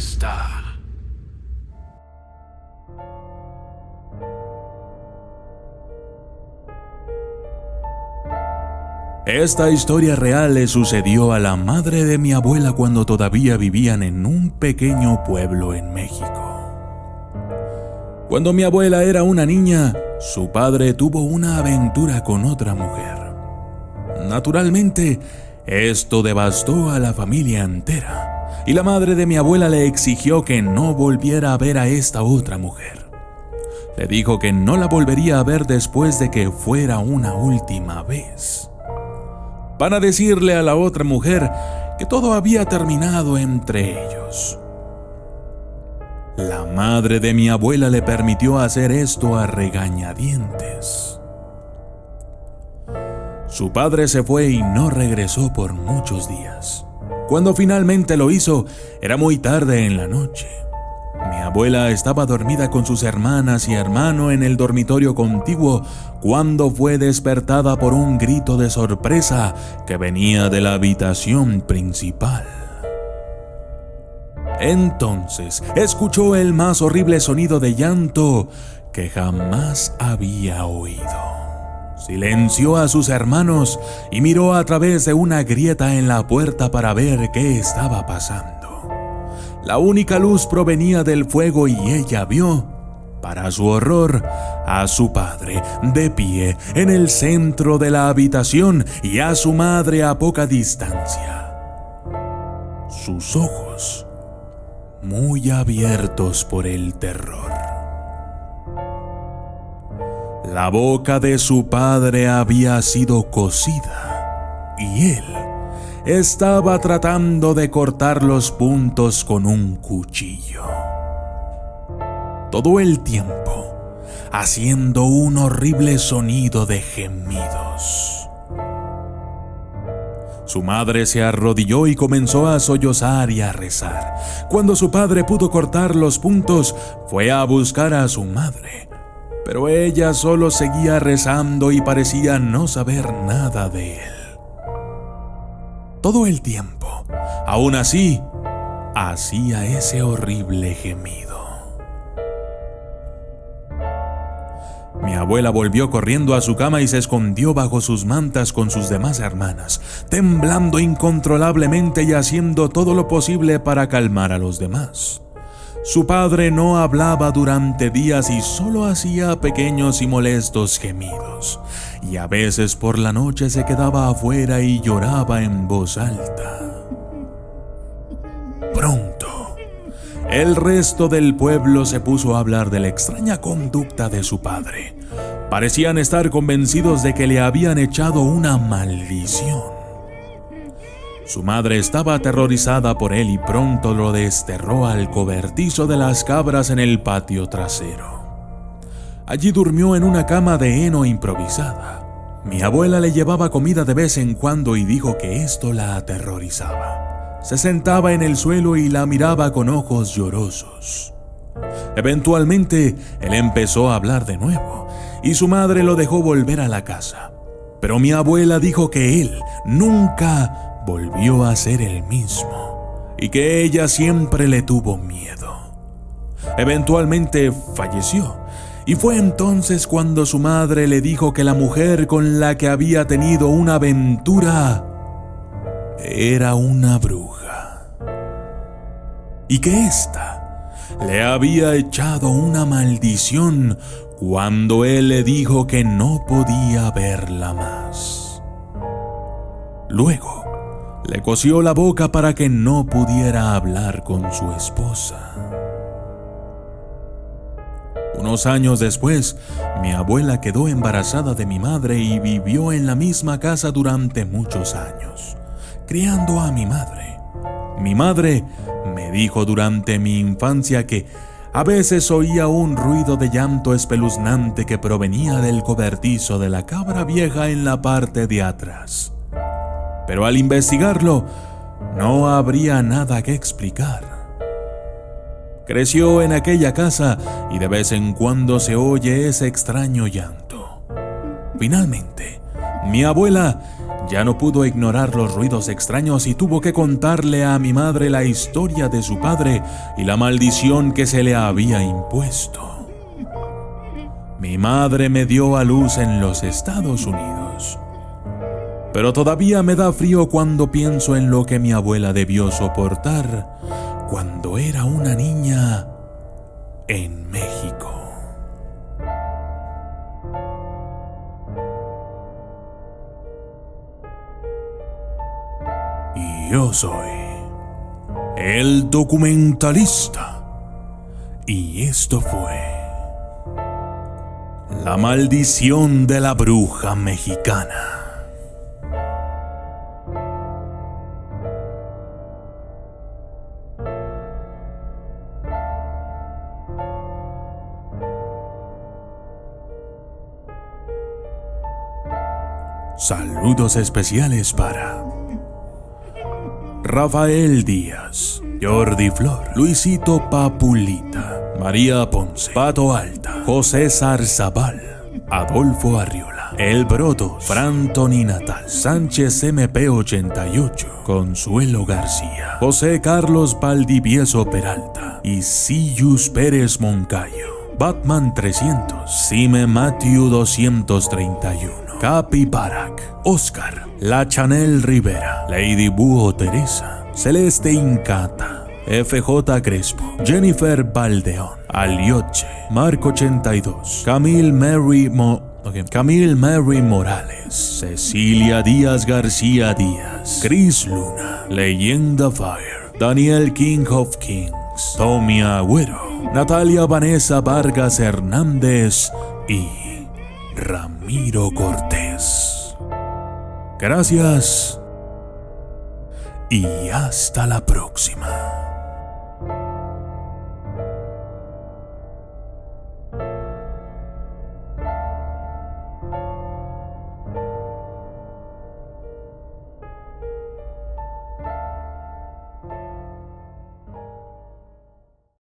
vista. Esta historia real le sucedió a la madre de mi abuela cuando todavía vivían en un pequeño pueblo en México. Cuando mi abuela era una niña, su padre tuvo una aventura con otra mujer. Naturalmente, esto devastó a la familia entera, y la madre de mi abuela le exigió que no volviera a ver a esta otra mujer. Le dijo que no la volvería a ver después de que fuera una última vez, para decirle a la otra mujer que todo había terminado entre ellos. La madre de mi abuela le permitió hacer esto a regañadientes. Su padre se fue y no regresó por muchos días. Cuando finalmente lo hizo, era muy tarde en la noche. Mi abuela estaba dormida con sus hermanas y hermano en el dormitorio contiguo cuando fue despertada por un grito de sorpresa que venía de la habitación principal. Entonces escuchó el más horrible sonido de llanto que jamás había oído. Silenció a sus hermanos y miró a través de una grieta en la puerta para ver qué estaba pasando. La única luz provenía del fuego y ella vio, para su horror, a su padre de pie en el centro de la habitación y a su madre a poca distancia. Sus ojos muy abiertos por el terror. La boca de su padre había sido cosida y él estaba tratando de cortar los puntos con un cuchillo. Todo el tiempo haciendo un horrible sonido de gemidos. Su madre se arrodilló y comenzó a sollozar y a rezar. Cuando su padre pudo cortar los puntos, fue a buscar a su madre, pero ella solo seguía rezando y parecía no saber nada de él. Todo el tiempo, aún así, hacía ese horrible gemido. Mi abuela volvió corriendo a su cama y se escondió bajo sus mantas con sus demás hermanas, temblando incontrolablemente y haciendo todo lo posible para calmar a los demás. Su padre no hablaba durante días y solo hacía pequeños y molestos gemidos, y a veces por la noche se quedaba afuera y lloraba en voz alta. Pronto, el resto del pueblo se puso a hablar de la extraña conducta de su padre. Parecían estar convencidos de que le habían echado una maldición. Su madre estaba aterrorizada por él y pronto lo desterró al cobertizo de las cabras en el patio trasero. Allí durmió en una cama de heno improvisada. Mi abuela le llevaba comida de vez en cuando y dijo que esto la aterrorizaba. Se sentaba en el suelo y la miraba con ojos llorosos. Eventualmente, él empezó a hablar de nuevo y su madre lo dejó volver a la casa. Pero mi abuela dijo que él nunca volvió a ser el mismo y que ella siempre le tuvo miedo. Eventualmente falleció y fue entonces cuando su madre le dijo que la mujer con la que había tenido una aventura era una bruja y que ésta le había echado una maldición cuando él le dijo que no podía verla más. Luego, le cosió la boca para que no pudiera hablar con su esposa. Unos años después, mi abuela quedó embarazada de mi madre y vivió en la misma casa durante muchos años, criando a mi madre. Mi madre me dijo durante mi infancia que a veces oía un ruido de llanto espeluznante que provenía del cobertizo de la cabra vieja en la parte de atrás. Pero al investigarlo, no habría nada que explicar. Creció en aquella casa y de vez en cuando se oye ese extraño llanto. Finalmente, mi abuela Ya no pudo ignorar los ruidos extraños y tuvo que contarle a mi madre la historia de su padre y la maldición que se le había impuesto. Mi madre me dio a luz en los Estados Unidos. Pero todavía me da frío cuando pienso en lo que mi abuela debió soportar cuando era una niña en México. Y yo soy el documentalista. Y esto fue La maldición de la bruja mexicana. Saludos especiales para Rafael Díaz, Jordi Flor, Luisito Papulita, María Ponce, Pato Alta, José Zarzabal, Adolfo Arriola, El Broto, Fran Toni Natal, Sánchez MP88, Consuelo García, José Carlos Valdivieso Peralta y Sillus Pérez Moncayo, Batman 300, Sime Matthew 231, Capi Barak, Oscar, La Chanel Rivera, Lady Búho Teresa, Celeste Incata, FJ Crespo, Jennifer Valdeón, Alioche, Marco 82, Camille Mary Morales, Cecilia Díaz García Díaz, Chris Luna, Leyenda Fire, Daniel King of Kings, Tommy Agüero, Natalia Vanessa Vargas Hernández y Ramiro Cortés. Gracias y hasta la próxima.